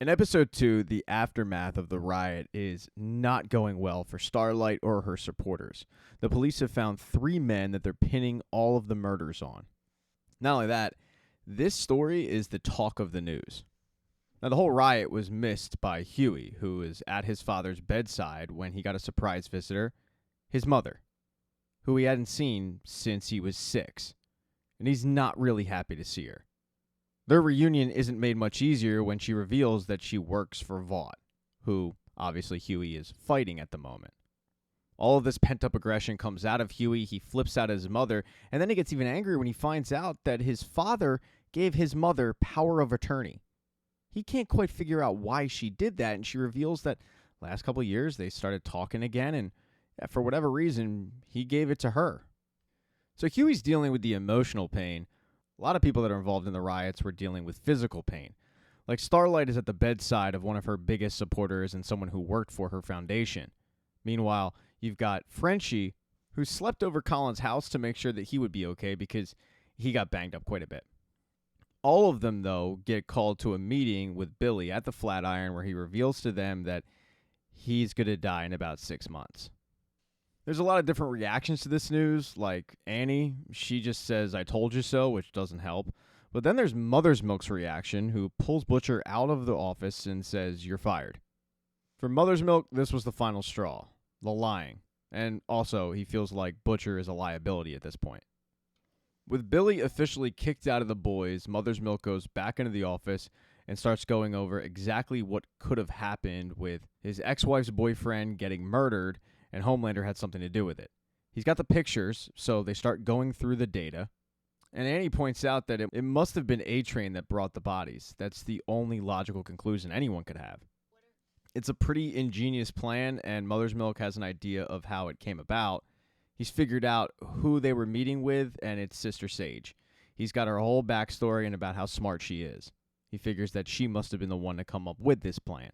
In episode 2, the aftermath of the riot is not going well for Starlight or her supporters. The police have found 3 men that they're pinning all of the murders on. Not only that, this story is the talk of the news. Now, the whole riot was missed by Huey, who was at his father's bedside when he got a surprise visitor, his mother, who he hadn't seen since he was 6. And he's not really happy to see her. Their reunion isn't made much easier when she reveals that she works for Vought, who, obviously, Huey is fighting at the moment. All of this pent-up aggression comes out of Huey. He flips out at his mother, and then he gets even angrier when he finds out that his father gave his mother power of attorney. He can't quite figure out why she did that, and she reveals that last couple of years they started talking again, and for whatever reason, he gave it to her. So Huey's dealing with the emotional pain. A lot of people that are involved in the riots were dealing with physical pain. Like Starlight is at the bedside of one of her biggest supporters and someone who worked for her foundation. Meanwhile, you've got Frenchie, who slept over Colin's house to make sure that he would be okay because he got banged up quite a bit. All of them, though, get called to a meeting with Billy at the Flatiron where he reveals to them that he's going to die in about 6 months. There's a lot of different reactions to this news, like Annie, she just says, "I told you so," which doesn't help. But then there's Mother's Milk's reaction, who pulls Butcher out of the office and says, "You're fired." For Mother's Milk, this was the final straw, the lying. And also, he feels like Butcher is a liability at this point. With Billy officially kicked out of the boys, Mother's Milk goes back into the office and starts going over exactly what could have happened with his ex-wife's boyfriend getting murdered, and Homelander had something to do with it. He's got the pictures, so they start going through the data. And Annie points out that it must have been A-Train that brought the bodies. That's the only logical conclusion anyone could have. It's a pretty ingenious plan, and Mother's Milk has an idea of how it came about. He's figured out who they were meeting with, and it's Sister Sage. He's got her whole backstory and about how smart she is. He figures that she must have been the one to come up with this plan.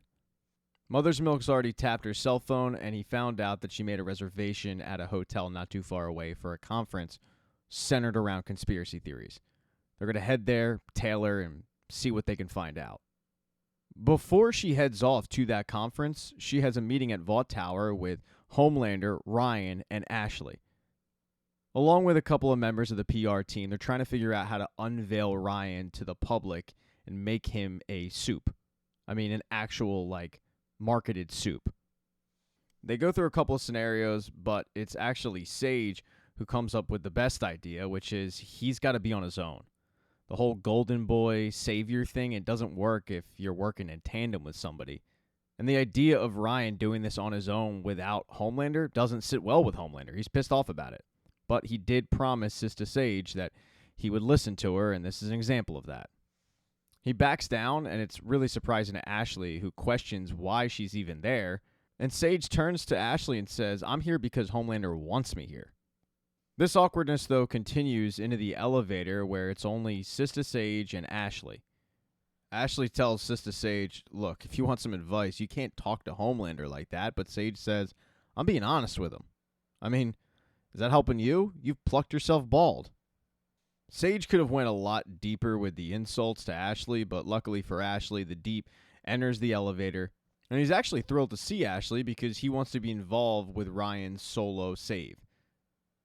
Mother's Milk's already tapped her cell phone, and he found out that she made a reservation at a hotel not too far away for a conference centered around conspiracy theories. They're going to head there, tailor, and see what they can find out. Before she heads off to that conference, she has a meeting at Vought Tower with Homelander, Ryan, and Ashley. Along with a couple of members of the PR team, they're trying to figure out how to unveil Ryan to the public and make him a soup. I mean, an actual, marketed soup. They go through a couple of scenarios, but it's actually Sage who comes up with the best idea, which is he's got to be on his own. The whole golden boy savior thing, it doesn't work if you're working in tandem with somebody. And the idea of Ryan doing this on his own without Homelander doesn't sit well with Homelander. He's pissed off about it. But he did promise Sister Sage that he would listen to her, and this is an example of that. He backs down, and it's really surprising to Ashley, who questions why she's even there. And Sage turns to Ashley and says, "I'm here because Homelander wants me here." This awkwardness, though, continues into the elevator where it's only Sister Sage and Ashley. Ashley tells Sister Sage, "Look, if you want some advice, you can't talk to Homelander like that." But Sage says, "I'm being honest with him." I mean, is that helping you? You've plucked yourself bald. Sage could have went a lot deeper with the insults to Ashley, but luckily for Ashley, the Deep enters the elevator, and he's actually thrilled to see Ashley because he wants to be involved with Ryan's solo save.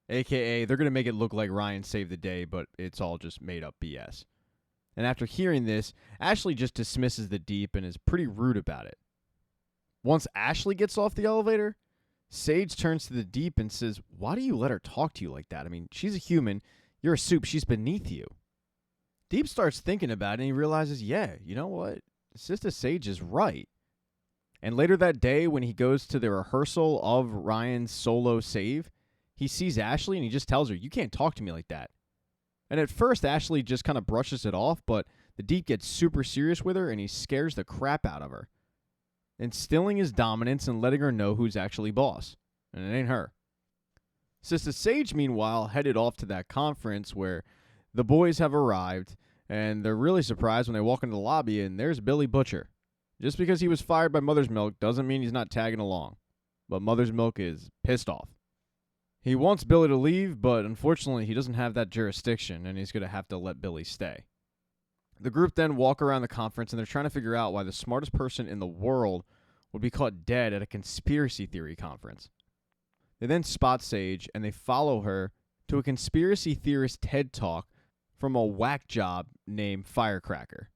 AKA, they're going to make it look like Ryan saved the day, but it's all just made up BS. And after hearing this, Ashley just dismisses the Deep and is pretty rude about it. Once Ashley gets off the elevator, Sage turns to the Deep and says, "Why do you let her talk to you like that? I mean, she's a human. You're a soup. She's beneath you." Deep starts thinking about it, and he realizes, yeah, you know what? Sister Sage is right. And later that day, when he goes to the rehearsal of Ryan's solo save, he sees Ashley, and he just tells her, "You can't talk to me like that." And at first, Ashley just kind of brushes it off, but the Deep gets super serious with her, and he scares the crap out of her, instilling his dominance and letting her know who's actually boss. And it ain't her. Sister Sage, meanwhile, headed off to that conference where the boys have arrived, and they're really surprised when they walk into the lobby, and there's Billy Butcher. Just because he was fired by Mother's Milk doesn't mean he's not tagging along. But Mother's Milk is pissed off. He wants Billy to leave, but unfortunately he doesn't have that jurisdiction, and he's going to have to let Billy stay. The group then walk around the conference and they're trying to figure out why the smartest person in the world would be caught dead at a conspiracy theory conference. They then spot Sage and they follow her to a conspiracy theorist TED Talk from a whack job named Firecracker.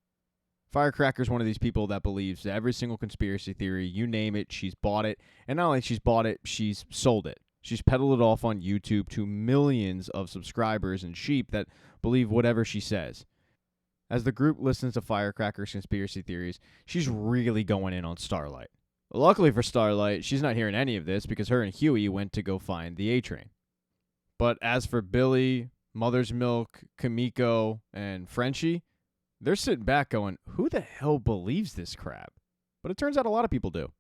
Firecracker's one of these people that believes that every single conspiracy theory, you name it, she's bought it. And not only she's bought it, she's sold it. She's peddled it off on YouTube to millions of subscribers and sheep that believe whatever she says. As the group listens to Firecracker's conspiracy theories, she's really going in on Starlight. Luckily for Starlight, she's not hearing any of this because her and Huey went to go find the A-Train. But as for Billy, Mother's Milk, Kimiko, and Frenchie, they're sitting back going, who the hell believes this crap? But it turns out a lot of people do.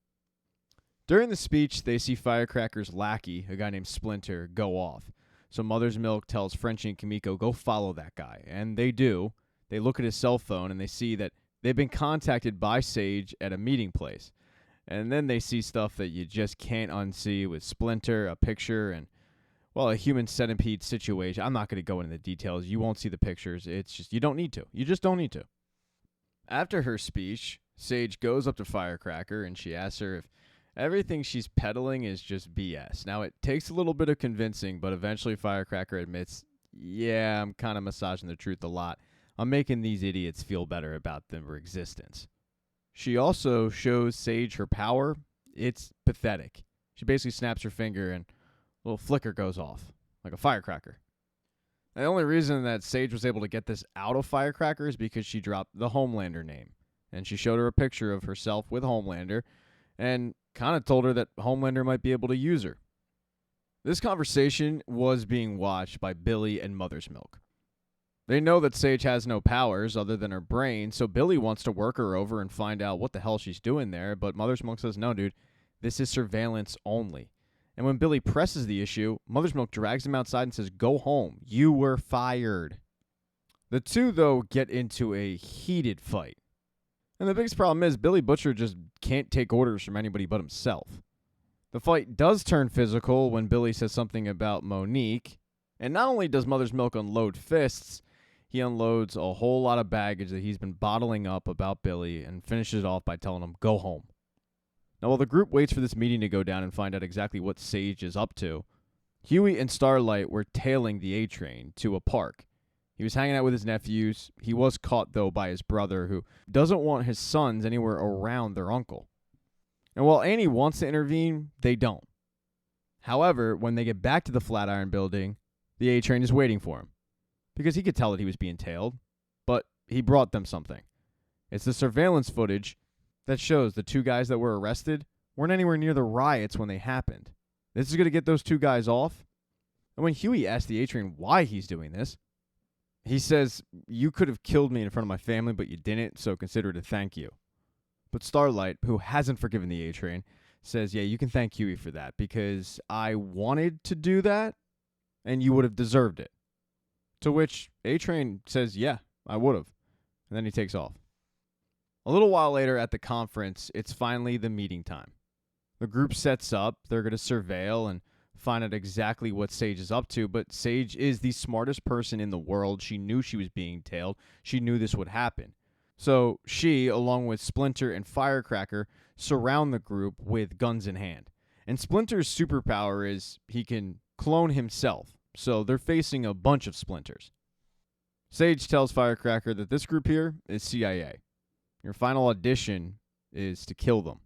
During the speech, they see Firecracker's lackey, a guy named Splinter, go off. So Mother's Milk tells Frenchie and Kimiko, go follow that guy. And they do. They look at his cell phone and they see that they've been contacted by Sage at a meeting place. And then they see stuff that you just can't unsee with Splinter, a picture, and, well, a human centipede situation. I'm not going to go into the details. You won't see the pictures. It's just, you don't need to. You just don't need to. After her speech, Sage goes up to Firecracker and she asks her if everything she's peddling is just BS. Now, it takes a little bit of convincing, but eventually Firecracker admits, yeah, I'm kind of massaging the truth a lot. I'm making these idiots feel better about their existence. She also shows Sage her power. It's pathetic. She basically snaps her finger and a little flicker goes off, like a firecracker. The only reason that Sage was able to get this out of Firecracker is because she dropped the Homelander name. And she showed her a picture of herself with Homelander and kind of told her that Homelander might be able to use her. This conversation was being watched by Billy and Mother's Milk. They know that Sage has no powers other than her brain, so Billy wants to work her over and find out what the hell she's doing there, but Mother's Milk says, no, dude, this is surveillance only. And when Billy presses the issue, Mother's Milk drags him outside and says, go home. You were fired. The two, though, get into a heated fight. And the biggest problem is Billy Butcher just can't take orders from anybody but himself. The fight does turn physical when Billy says something about Monique, and not only does Mother's Milk unload fists, he unloads a whole lot of baggage that he's been bottling up about Billy and finishes it off by telling him, go home. Now, while the group waits for this meeting to go down and find out exactly what Sage is up to, Huey and Starlight were tailing the A-Train to a park. He was hanging out with his nephews. He was caught, though, by his brother, who doesn't want his sons anywhere around their uncle. And while Annie wants to intervene, they don't. However, when they get back to the Flatiron Building, the A-Train is waiting for him, because he could tell that he was being tailed, but he brought them something. It's the surveillance footage that shows the two guys that were arrested weren't anywhere near the riots when they happened. This is going to get those two guys off. And when Huey asks the A-Train why he's doing this, he says, you could have killed me in front of my family, but you didn't, so consider it a thank you. But Starlight, who hasn't forgiven the A-Train, says, yeah, you can thank Huey for that, because I wanted to do that, and you would have deserved it. To which A-Train says, yeah, I would have. And then he takes off. A little while later at the conference, it's finally the meeting time. The group sets up. They're going to surveil and find out exactly what Sage is up to, but Sage is the smartest person in the world. She knew she was being tailed. She knew this would happen. So she, along with Splinter and Firecracker, surround the group with guns in hand. And Splinter's superpower is he can clone himself. So they're facing a bunch of Splinters. Sage tells Firecracker that this group here is CIA. Your final audition is to kill them.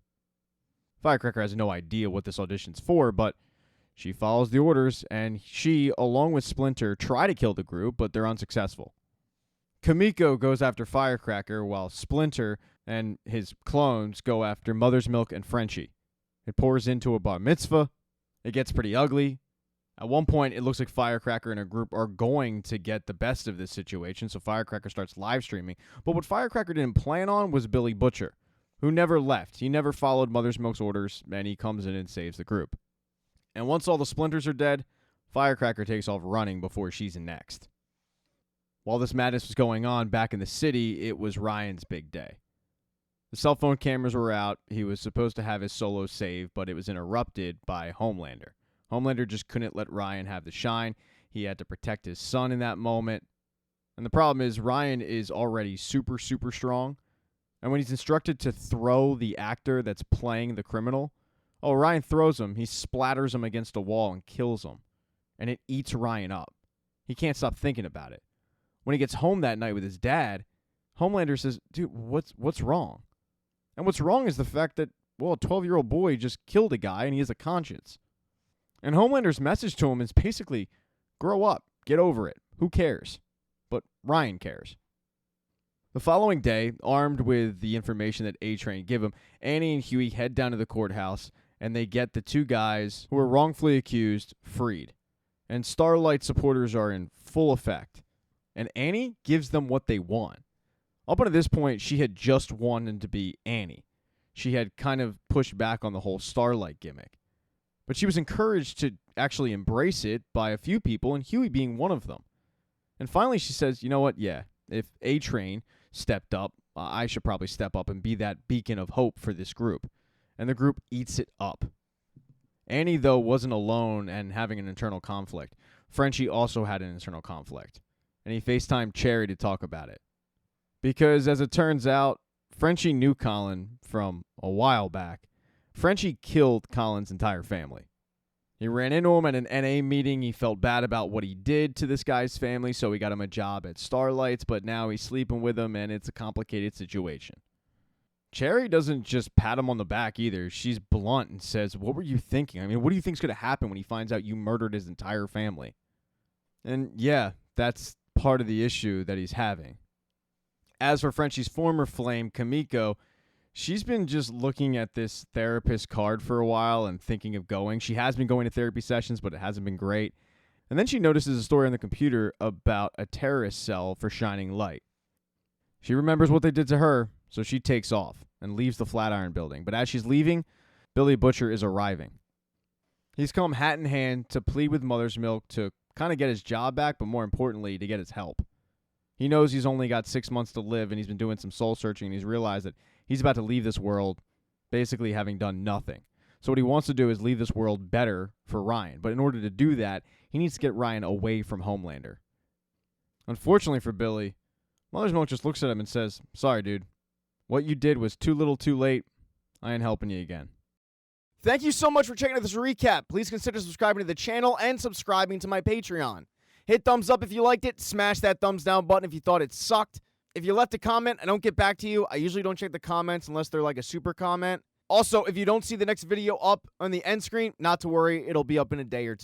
Firecracker has no idea what this audition's for, but she follows the orders, and she, along with Splinter, try to kill the group, but they're unsuccessful. Kimiko goes after Firecracker, while Splinter and his clones go after Mother's Milk and Frenchie. It pours into a bar mitzvah. It gets pretty ugly. At one point, it looks like Firecracker and her group are going to get the best of this situation, so Firecracker starts live streaming. But what Firecracker didn't plan on was Billy Butcher, who never left. He never followed Mother's Milk's orders, and he comes in and saves the group. And once all the Splinters are dead, Firecracker takes off running before she's next. While this madness was going on back in the city, it was Ryan's big day. The cell phone cameras were out. He was supposed to have his solo save, but it was interrupted by Homelander. Homelander just couldn't let Ryan have the shine. He had to protect his son in that moment. And the problem is Ryan is already super, super strong. And when he's instructed to throw the actor that's playing the criminal, Ryan throws him. He splatters him against a wall and kills him. And it eats Ryan up. He can't stop thinking about it. When he gets home that night with his dad, Homelander says, dude, what's wrong? And what's wrong is the fact that, a 12-year-old boy just killed a guy and he has a conscience. And Homelander's message to him is basically, grow up, get over it. Who cares? But Ryan cares. The following day, armed with the information that A-Train give him, Annie and Huey head down to the courthouse, and they get the two guys who were wrongfully accused freed. And Starlight supporters are in full effect. And Annie gives them what they want. Up until this point, she had just wanted to be Annie. She had kind of pushed back on the whole Starlight gimmick. But she was encouraged to actually embrace it by a few people, and Huey being one of them. And finally she says, you know what, yeah, if A-Train stepped up, I should probably step up and be that beacon of hope for this group. And the group eats it up. Annie, though, wasn't alone and having an internal conflict. Frenchie also had an internal conflict. And he FaceTimed Cherry to talk about it. Because, as it turns out, Frenchie knew Colin from a while back. Frenchie killed Colin's entire family. He ran into him at an NA meeting. He felt bad about what he did to this guy's family, so he got him a job at Starlight's, but now he's sleeping with him, and it's a complicated situation. Cherry doesn't just pat him on the back either. She's blunt and says, what were you thinking? I mean, what do you think's going to happen when he finds out you murdered his entire family? And yeah, that's part of the issue that he's having. As for Frenchie's former flame, Kamiko, she's been just looking at this therapist card for a while and thinking of going. She has been going to therapy sessions, but it hasn't been great. And then she notices a story on the computer about a terrorist cell for shining light. She remembers what they did to her, so she takes off and leaves the Flatiron building. But as she's leaving, Billy Butcher is arriving. He's come hat in hand to plead with Mother's Milk to kind of get his job back, but more importantly, to get his help. He knows he's only got 6 months to live, and he's been doing some soul searching, and he's realized that he's about to leave this world basically having done nothing. So what he wants to do is leave this world better for Ryan. But in order to do that, he needs to get Ryan away from Homelander. Unfortunately for Billy, Mother's Milk just looks at him and says, sorry, dude. What you did was too little too late. I ain't helping you again. Thank you so much for checking out this recap. Please consider subscribing to the channel and subscribing to my Patreon. Hit thumbs up if you liked it. Smash that thumbs down button if you thought it sucked. If you left a comment, I don't get back to you. I usually don't check the comments unless they're like a super comment. Also, if you don't see the next video up on the end screen, not to worry, it'll be up in a day or two.